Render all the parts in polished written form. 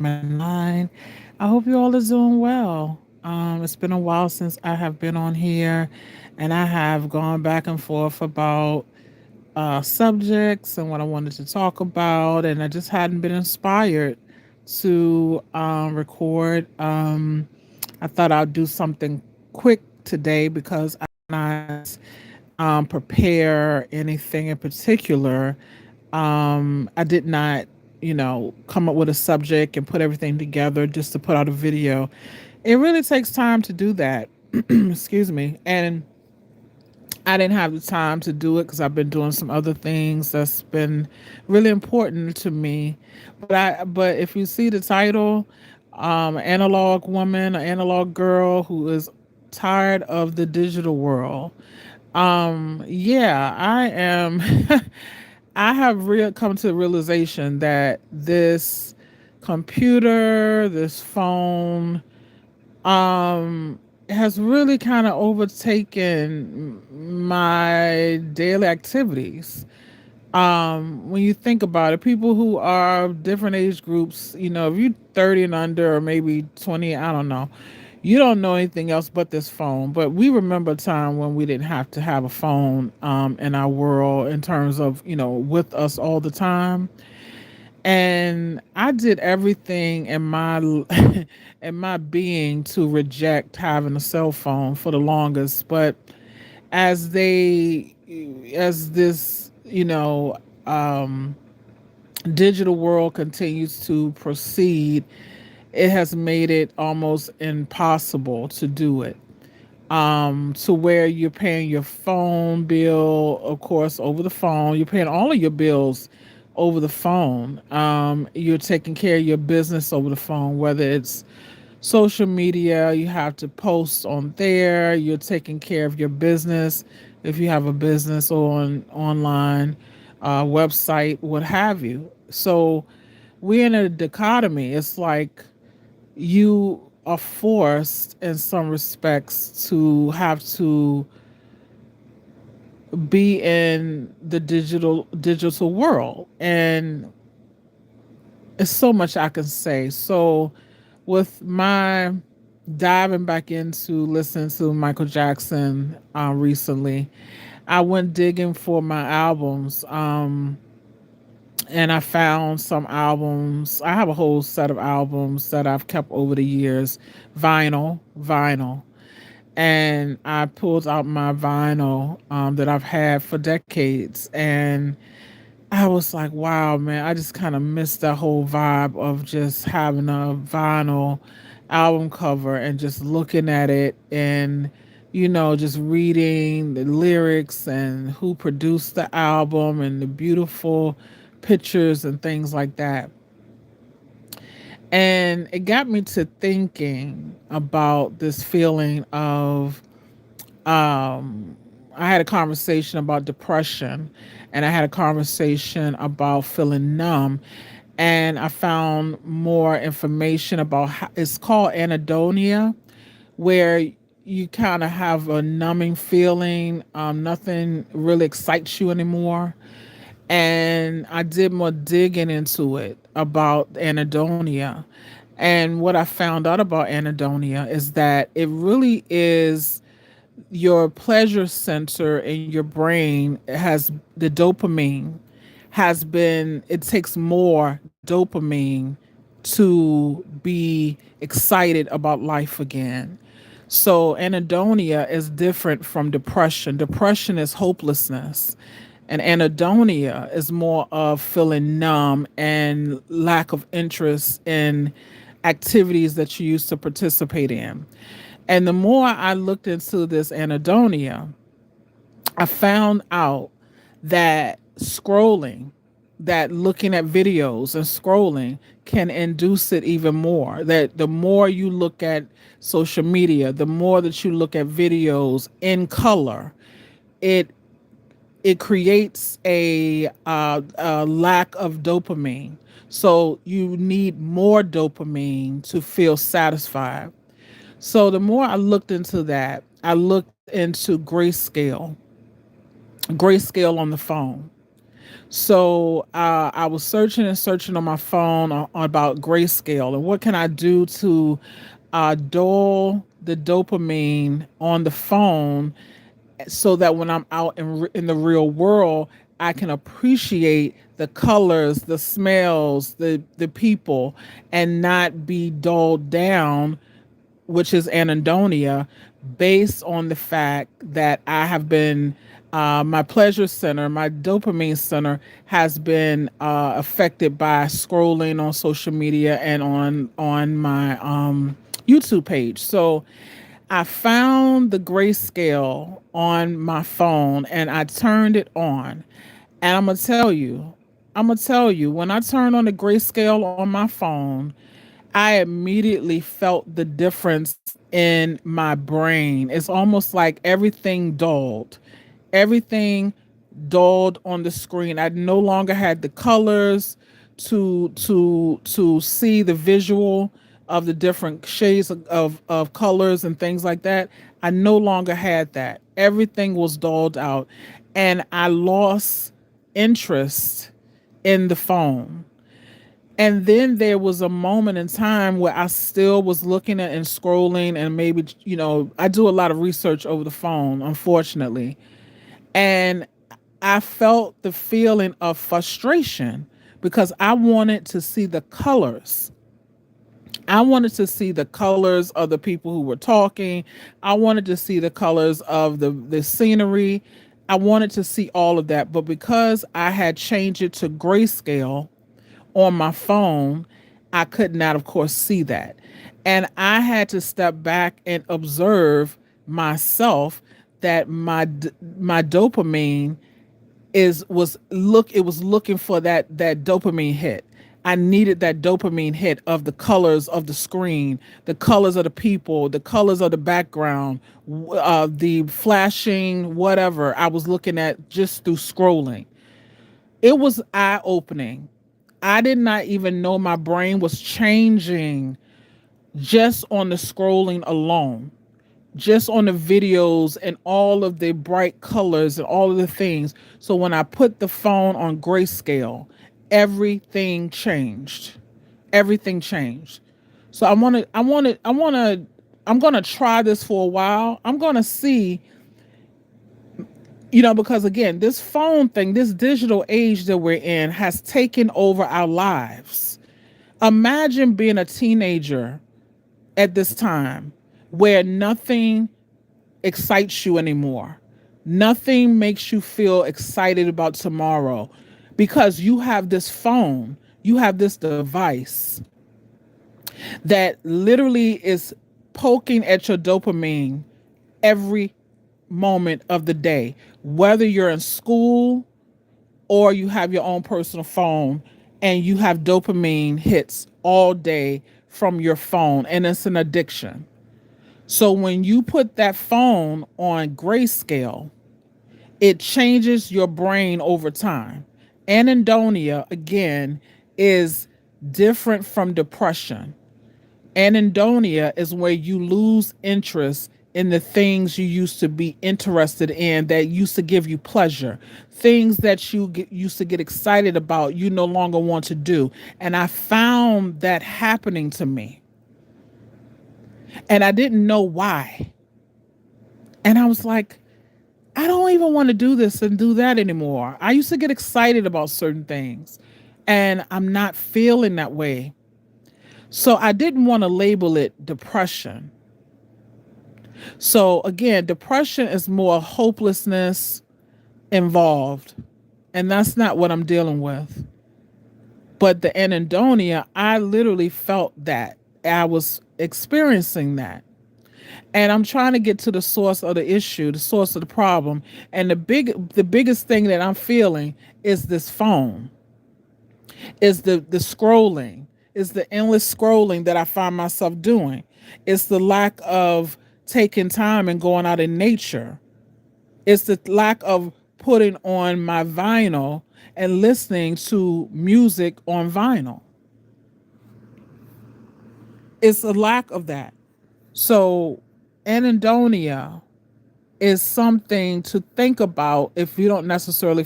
9. I hope you all are doing well. It's been a while since I have been on here, and I have gone back and forth about subjects and what I wanted to talk about, and I just hadn't been inspired to record. I thought I'd do something quick today because I did not prepare anything in particular. I did not, come up with a subject and put everything together just to put out a video. It really takes time to do that. Excuse me. And I didn't have the time to do it because I've been doing some other things that's been really important to me. But if you see the title, analog woman, an analog girl who is tired of the digital world. Yeah, I am. I have come to the realization that this computer, this phone, has really kind of overtaken my daily activities. When you think about it, people who are of different age groups, if you're 30 and under, or maybe 20, I don't know, you don't know anything else but this phone. But we remember a time when we didn't have to have a phone in our world in terms of, with us all the time. And I did everything in my in my being to reject having a cell phone for the longest. But as they as this, digital world continues to proceed, it has made it almost impossible to do it. To where you're paying your phone bill, of course, over the phone. You're paying all of your bills over the phone. You're taking care of your business over the phone, whether it's social media, you have to post on there. You're taking care of your business if you have a business on online website, what have you. So we're in a dichotomy. It's like you are forced in some respects to have to be in the digital world, and it's so much I can say. So with my diving back into listening to Michael Jackson recently, I went digging for my albums. And I found some albums. I have a whole set of albums that I've kept over the years, vinyl. And I pulled out my vinyl that I've had for decades. And I was like, wow, man, I just kind of missed that whole vibe of just having a vinyl album cover and just looking at it and, just reading the lyrics and who produced the album and the beautiful pictures and things like that. And it got me to thinking about this feeling of I had a conversation about depression, and I had a conversation about feeling numb, and I found more information about how, it's called anhedonia, where you kind of have a numbing feeling. Nothing really excites you anymore. And I did more digging into it about anhedonia. And what I found out about anhedonia is that it really is your pleasure center in your brain has the dopamine has been it takes more dopamine to be excited about life again. So anhedonia is different from depression. Depression is hopelessness, and anhedonia is more of feeling numb and lack of interest in activities that you used to participate in. And the more I looked into this anhedonia, I found out that that looking at videos and scrolling can induce it even more. That the more you look at social media, the more that you look at videos in color, it it creates a lack of dopamine. So you need more dopamine to feel satisfied. So the more I looked into that, I looked into grayscale on the phone. So I was searching and searching on my phone about grayscale and what can I do to dull the dopamine on the phone so that when I'm out in the real world, I can appreciate the colors, the smells, the people, and not be dulled down, which is anhedonia, based on the fact that I have been my pleasure center, my dopamine center has been affected by scrolling on social media and on my YouTube page. So I found the grayscale on my phone and I turned it on. And I'm gonna tell you, when I turned on the grayscale on my phone, I immediately felt the difference in my brain. It's almost like everything dulled. Everything dulled on the screen. I no longer had the colors to see the visual of the different shades of colors and things like that. I no longer had that. Everything was dulled out and I lost interest in the phone. And then there was a moment in time where I still was looking at and scrolling, and maybe, I do a lot of research over the phone, unfortunately. And I felt the feeling of frustration because I wanted to see the colors. I wanted to see the colors of the people who were talking. I wanted to see the colors of the scenery. I wanted to see all of that. But because I had changed it to grayscale, on my phone, I could not, of course, see that. And I had to step back and observe myself that my dopamine it was looking for that dopamine hit. I needed that dopamine hit of the colors of the screen, the colors of the people, the colors of the background, the flashing, whatever I was looking at just through scrolling. It was eye opening. I did not even know my brain was changing just on the scrolling alone, just on the videos and all of the bright colors and all of the things. So when I put the phone on grayscale, everything changed. Everything changed. So I'm gonna try this for a while. I'm gonna see, because again, this phone thing, this digital age that we're in has taken over our lives. Imagine being a teenager at this time where nothing excites you anymore. Nothing makes you feel excited about tomorrow because you have this phone, you have this device that literally is poking at your dopamine every moment of the day, whether you're in school or you have your own personal phone and you have dopamine hits all day from your phone, and it's an addiction. So when you put that phone on grayscale, it changes your brain over time. Anhedonia, again, is different from depression. Anhedonia is where you lose interest in the things you used to be interested in that used to give you pleasure. Things that used to get excited about, you no longer want to do. And I found that happening to me. And I didn't know why. And I was like, I don't even want to do this and do that anymore. I used to get excited about certain things, and I'm not feeling that way. So I didn't want to label it depression. So again, depression is more hopelessness involved, and that's not what I'm dealing with. But the anhedonia, I literally felt that. I was experiencing that. And I'm trying to get to the source of the issue, the source of the problem. And the biggest thing that I'm feeling is this phone, is the scrolling, is the endless scrolling that I find myself doing. It's the lack of taking time and going out in nature. It's the lack of putting on my vinyl and listening to music on vinyl. It's a lack of that. So anhedonia is something to think about if you don't necessarily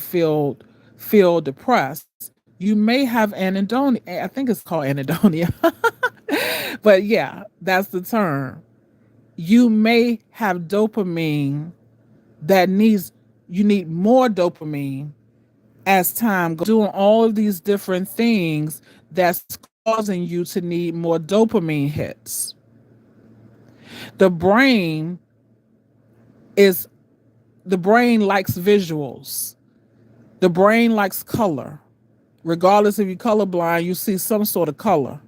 feel depressed, you may have anhedonia. I think it's called anhedonia. But yeah, that's the term. You may have dopamine that needs, you need more dopamine as time goes, doing all of these different things that's causing you to need more dopamine hits. The brain is the brain likes visuals. The brain likes color. Regardless if you're colorblind, you see some sort of color.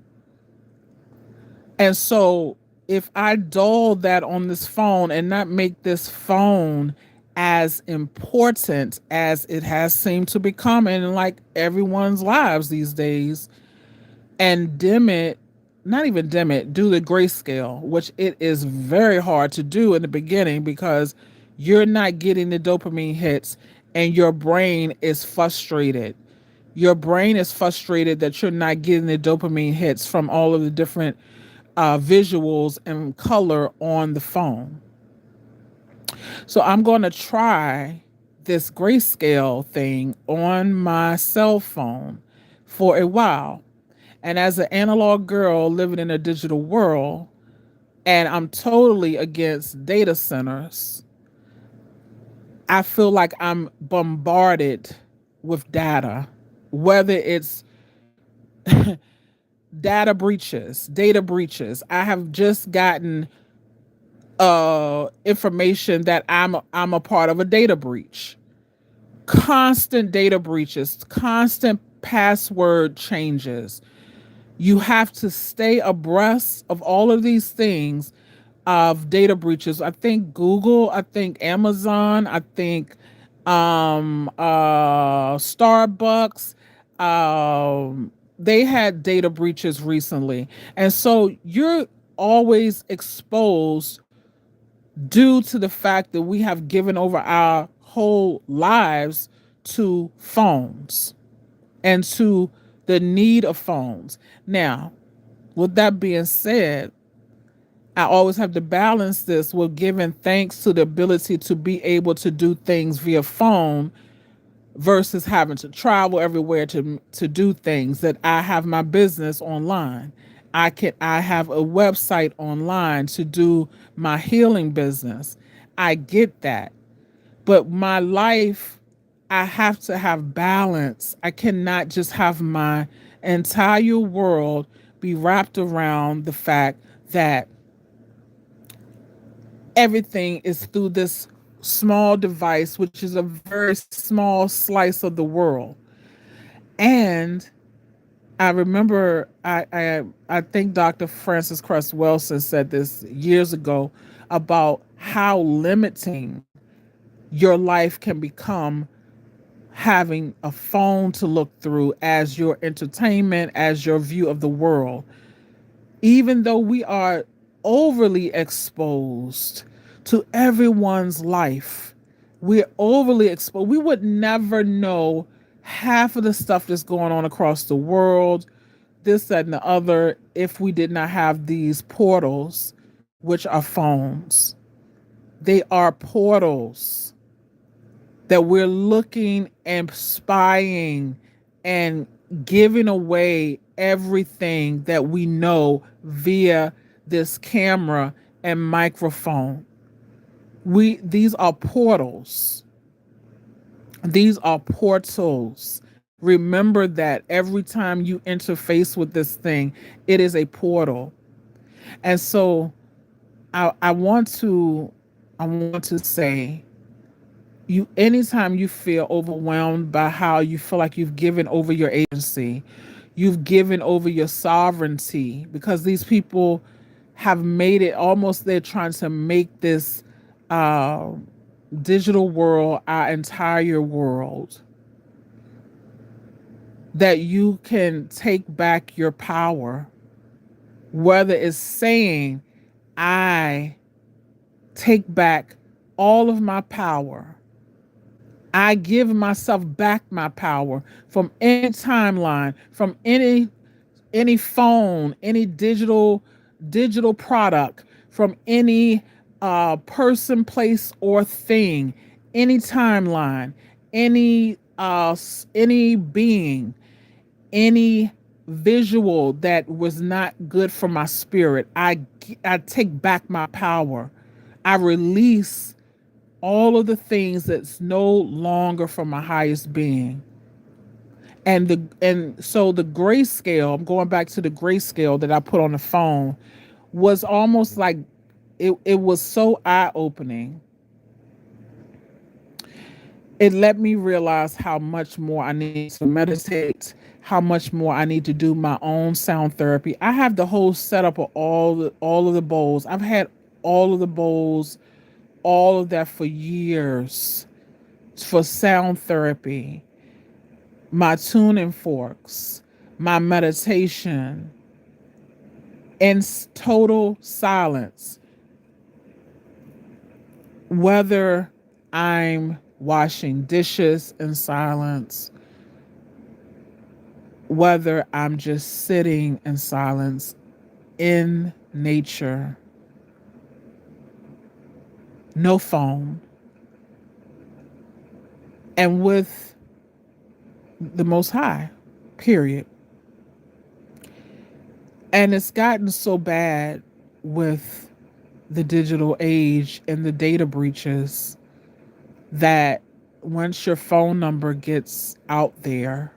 And so if I dull that on this phone and not make this phone as important as it has seemed to become in like everyone's lives these days, and dim it, not even dim it, do the grayscale, which it is very hard to do in the beginning because you're not getting the dopamine hits and your brain is frustrated. Your brain is frustrated that you're not getting the dopamine hits from all of the different visuals and color on the phone. So I'm going to try this grayscale thing on my cell phone for a while. And as an analog girl living in a digital world, and I'm totally against data centers, I feel like I'm bombarded with data, whether it's data breaches. I have just gotten information that I'm a part of a data breach. Constant data breaches, constant password changes. You have to stay abreast of all of these things of data breaches. I think Google, I think Amazon, I think Starbucks, they had data breaches recently. And so you're always exposed due to the fact that we have given over our whole lives to phones and to the need of phones. Now, with that being said, I always have to balance this with giving thanks to the ability to be able to do things via phone versus having to travel everywhere to do things. That I have my business online. I have a website online to do my healing business. I get that. But my life, I have to have balance. I cannot just have my entire world be wrapped around the fact that everything is through this small device, which is a very small slice of the world. And I remember, I think Dr. Francis Cress Wilson said this years ago about how limiting your life can become having a phone to look through as your entertainment, as your view of the world. Even though we are overly exposed to everyone's life, we're overly exposed. We would never know half of the stuff that's going on across the world, this, that, and the other, if we did not have these portals, which are phones. They are portals that we're looking and spying and giving away everything that we know via this camera and microphone. These are portals. These are portals. Remember that every time you interface with this thing, it is a portal. And so I want to say, you, anytime you feel overwhelmed by how you feel like you've given over your agency, you've given over your sovereignty, because these people have made it almost, they're trying to make this uh, digital world our entire world, that you can take back your power, whether it's saying, I take back all of my power. I give myself back my power from any timeline, from any phone, any digital product, from any person, place, or thing, any timeline, any any being, any visual that was not good for my spirit. I take back my power. I release all of the things that's no longer from my highest being. And so the grayscale, I'm going back to the grayscale that I put on the phone, was almost like it was so eye-opening. It let me realize how much more I need to meditate, how much more I need to do my own sound therapy. I have the whole setup of all of the bowls. I've had all of the bowls, all of that for years for sound therapy, my tuning forks, my meditation, in total silence, whether I'm washing dishes in silence, whether I'm just sitting in silence in nature, no phone, and with the Most High, period. And it's gotten so bad with the digital age and the data breaches that once your phone number gets out there,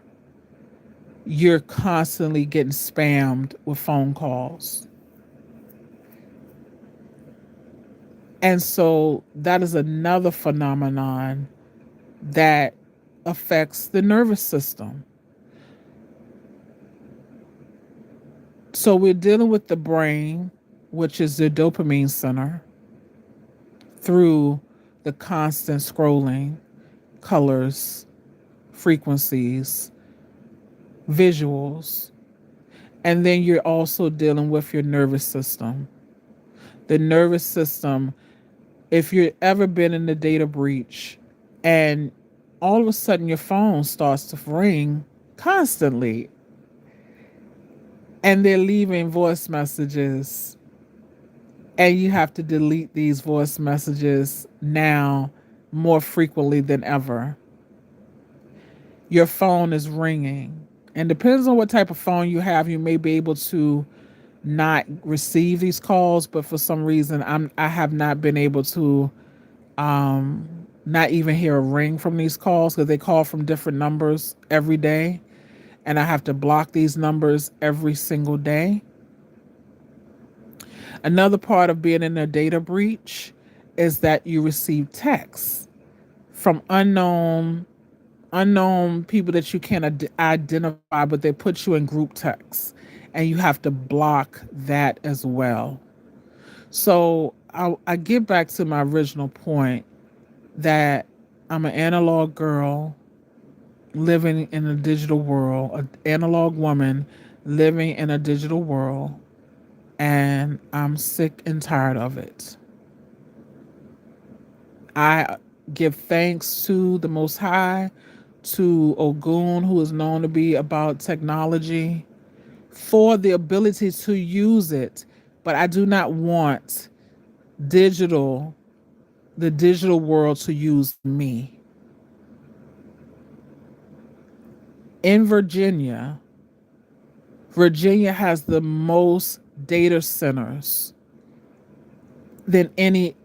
you're constantly getting spammed with phone calls. And so that is another phenomenon that affects the nervous system. So we're dealing with the brain, which is the dopamine center, through the constant scrolling, colors, frequencies, visuals. And then you're also dealing with your nervous system. The nervous system, if you've ever been in a data breach and all of a sudden your phone starts to ring constantly and they're leaving voice messages and you have to delete these voice messages now more frequently than ever. Your phone is ringing. And depends on what type of phone you have, you may be able to not receive these calls, but for some reason I have not been able to not even hear a ring from these calls because they call from different numbers every day. And I have to block these numbers every single day. Another part of being in a data breach is that you receive texts from unknown people that you can't identify, but they put you in group texts, and you have to block that as well. So I get back to my original point that I'm an analog girl living in a digital world, an analog woman living in a digital world, and I'm sick and tired of it. I give thanks to the Most High, to Ogun, who is known to be about technology, for the ability to use it. But I do not want digital, the digital world to use me. In Virginia has the most data centers than any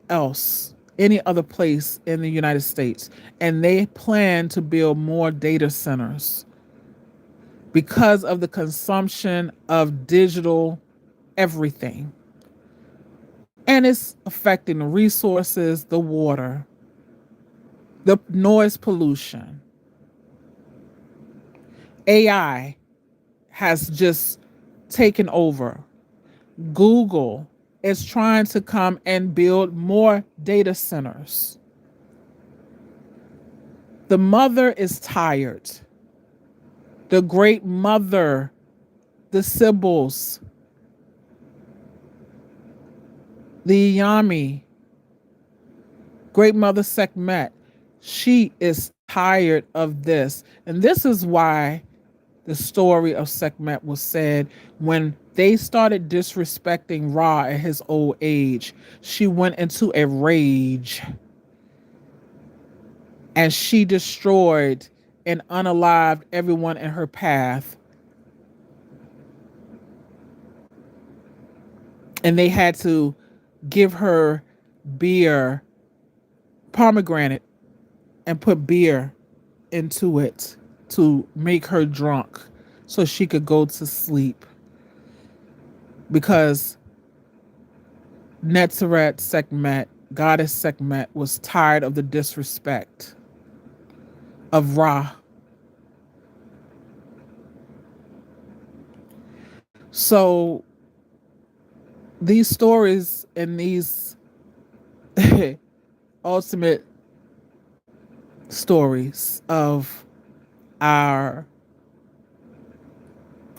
other place in the United States. And they plan to build more data centers because of the consumption of digital everything. And it's affecting the resources, the water, the noise pollution. AI has just taken over. Google is trying to come and build more data centers. The mother is tired. The great mother, the Sibyls, the Yami, great mother Sekhmet, she is tired of this. And this is why the story of Sekhmet was said when they started disrespecting Ra at his old age. She went into a rage and she destroyed and unalived everyone in her path. And they had to give her beer, pomegranate, and put beer into it to make her drunk so she could go to sleep because Netzeret Sekhmet, goddess Sekhmet, was tired of the disrespect of Ra. So these stories and these ultimate stories of our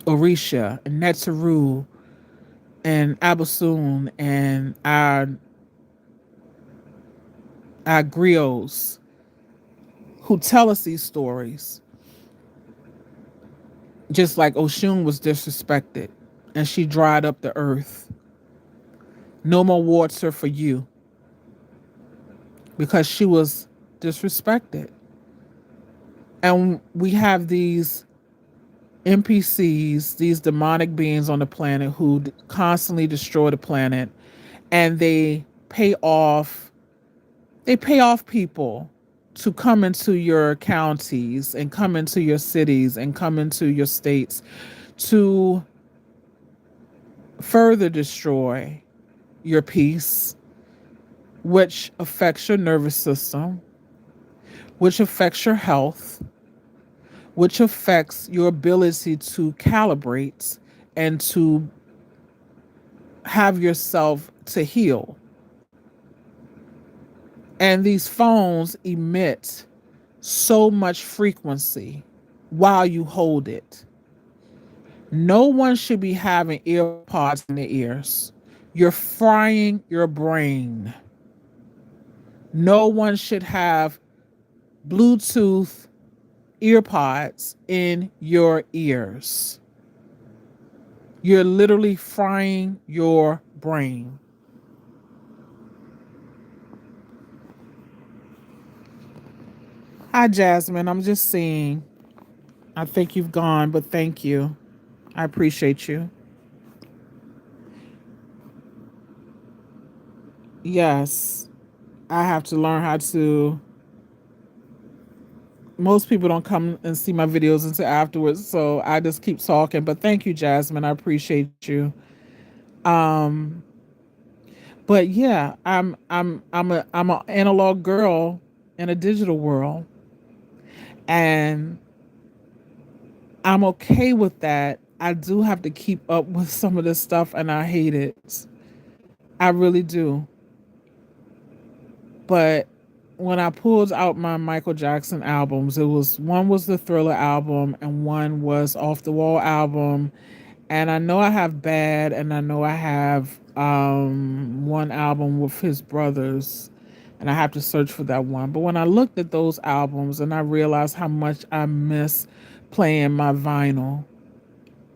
Orisha and Netzeru and Abasun and our griots who tell us these stories, just like Oshun was disrespected and she dried up the earth. No more water for you because she was disrespected. And we have these NPCs, these demonic beings on the planet who constantly destroy the planet, and they pay off people to come into your counties and come into your cities and come into your states to further destroy your peace, which affects your nervous system, which affects your health, which affects your ability to calibrate and to have yourself to heal. And these phones emit so much frequency while you hold it. No one should be having earpods in their ears. You're frying your brain. No one should have Bluetooth earpods in your ears. You're literally frying your brain. Hi, Jasmine. I'm just seeing. I think you've gone, but thank you. I appreciate you. Yes, I have to learn how to. Most people don't come and see my videos until afterwards, so I just keep talking. But thank you, Jasmine. I appreciate you. Um, but yeah, I'm an analog girl in a digital world, and I'm okay with that. I do have to keep up with some of this stuff, and I hate it. I really do. But when I pulled out my Michael Jackson albums, it was one was the Thriller album and one was Off the Wall album. And I know I have Bad, and I know I have one album with his brothers, and I have to search for that one. But when I looked at those albums and I realized how much I miss playing my vinyl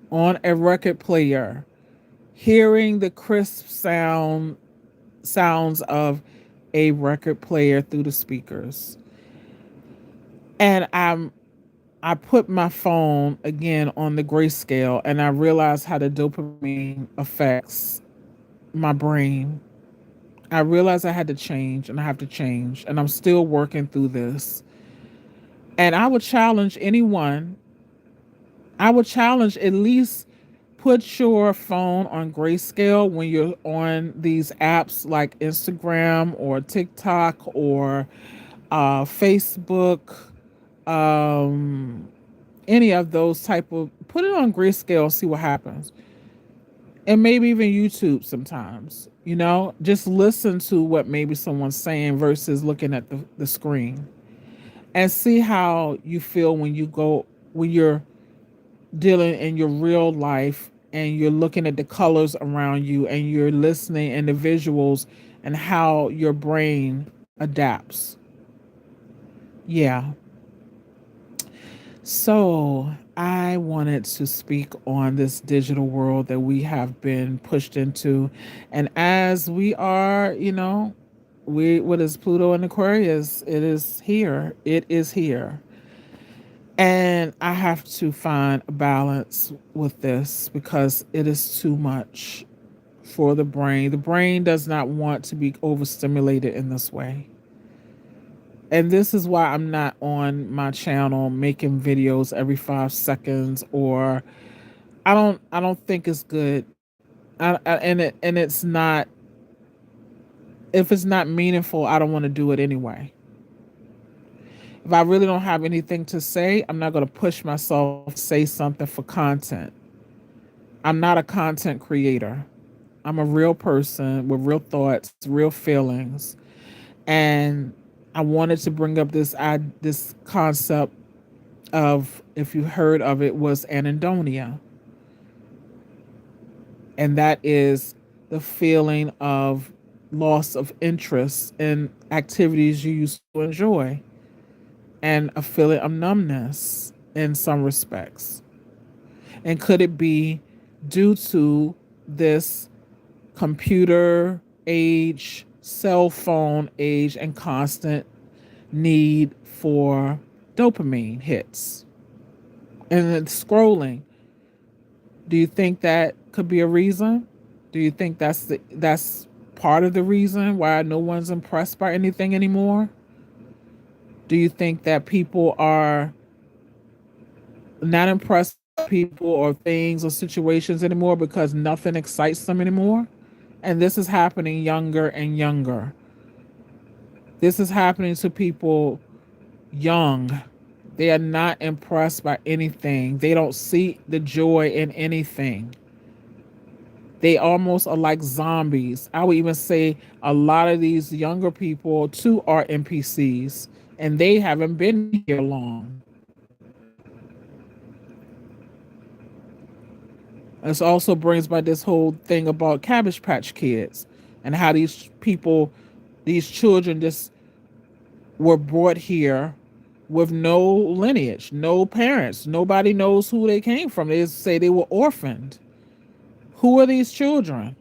on a record player, hearing the crisp sounds of a record player through the speakers. And I put my phone again on the grayscale and I realized how the dopamine affects my brain. I realized I had to change and I have to change. And I'm still working through this. And I would challenge anyone, I would challenge at least put your phone on grayscale when you're on these apps like Instagram or TikTok or Facebook, um, any of those type of, put it on grayscale, see what happens. And maybe even YouTube sometimes, just listen to what maybe someone's saying versus looking at the screen and see how you feel when you're dealing in your real life and you're looking at the colors around you and you're listening and the visuals and how your brain adapts. Yeah. So I wanted to speak on this digital world that we have been pushed into. And as we are, what is Pluto and Aquarius? It is here. It is here. And I have to find a balance with this because it is too much for the brain. The brain does not want to be overstimulated in this way. And this is why I'm not on my channel making videos every 5 seconds, or I don't think it's good. And it's not, if it's not meaningful, I don't want to do it anyway. If I really don't have anything to say, I'm not going to push myself to say something for content. I'm not a content creator. I'm a real person with real thoughts, real feelings, and I wanted to bring up this concept of, if you heard of it, was anhedonia, and that is the feeling of loss of interest in activities you used to enjoy, and a feeling of numbness in some respects. And could it be due to this computer age, cell phone age, and constant need for dopamine hits and then scrolling? Do you think that could be a reason? Do you think that's part of the reason why no one's impressed by anything anymore? Do you think that people are not impressed by people or things or situations anymore because nothing excites them anymore? And this is happening younger and younger. This is happening to people young. They are not impressed by anything. They don't see the joy in anything. They almost are like zombies. I would even say a lot of these younger people too are NPCs, and they haven't been here long. This also brings by this whole thing about Cabbage Patch Kids and how these people, these children just were brought here with no lineage, no parents. Nobody knows who they came from. They just say they were orphaned. Who are these children?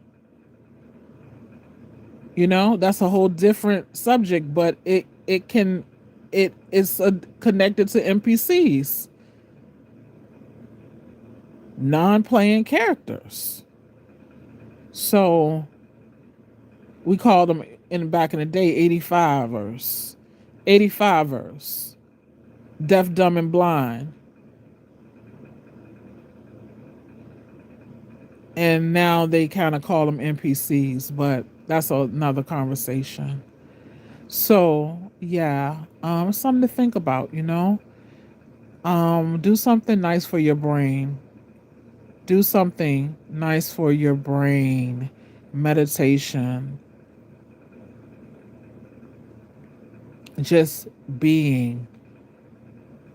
You know, that's a whole different subject, but it is connected to NPCs, non-playing characters. So we called them in back in the day 85ers, 85ers, deaf, dumb, and blind. And now they kind of call them NPCs, but that's another conversation. So yeah, something to think about. Do something nice for your brain. Do something nice for your brain. Meditation, just being.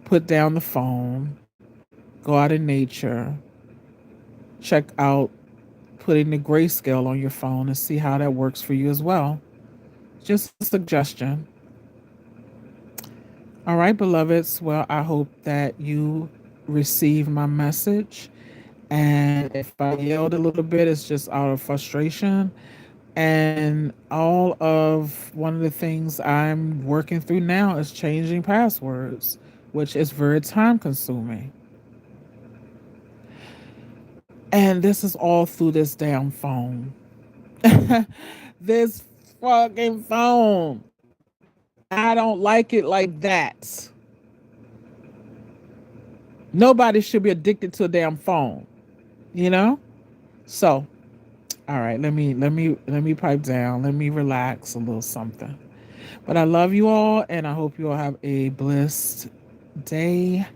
Put down the phone. Go out in nature. Check out putting the grayscale on your phone and see how that works for you as well. Just a suggestion. All right, beloveds. Well, I hope that you receive my message. And if I yelled a little bit, it's just out of frustration. And all of one of the things I'm working through now is changing passwords, which is very time consuming. And this is all through this damn phone. This fucking phone. I don't like it like that. Nobody should be addicted to a damn phone, you know? So, all right, let me pipe down. Let me relax a little something. But I love you all, and I hope you all have a blessed day.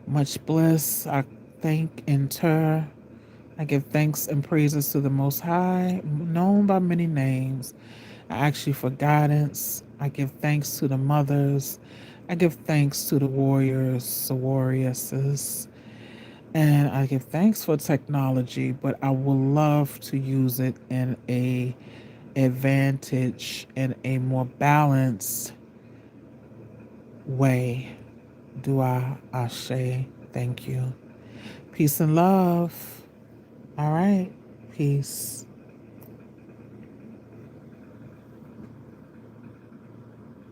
Much bliss. I thank and turn. I give thanks and praises to the Most High, known by many names. I ask you for guidance. I give thanks to the mothers. I give thanks to the warriors, sororiouses, and I give thanks for technology, but I would love to use it in a advantage in a more balanced way. Do I say thank you. Peace and love. All right. Peace.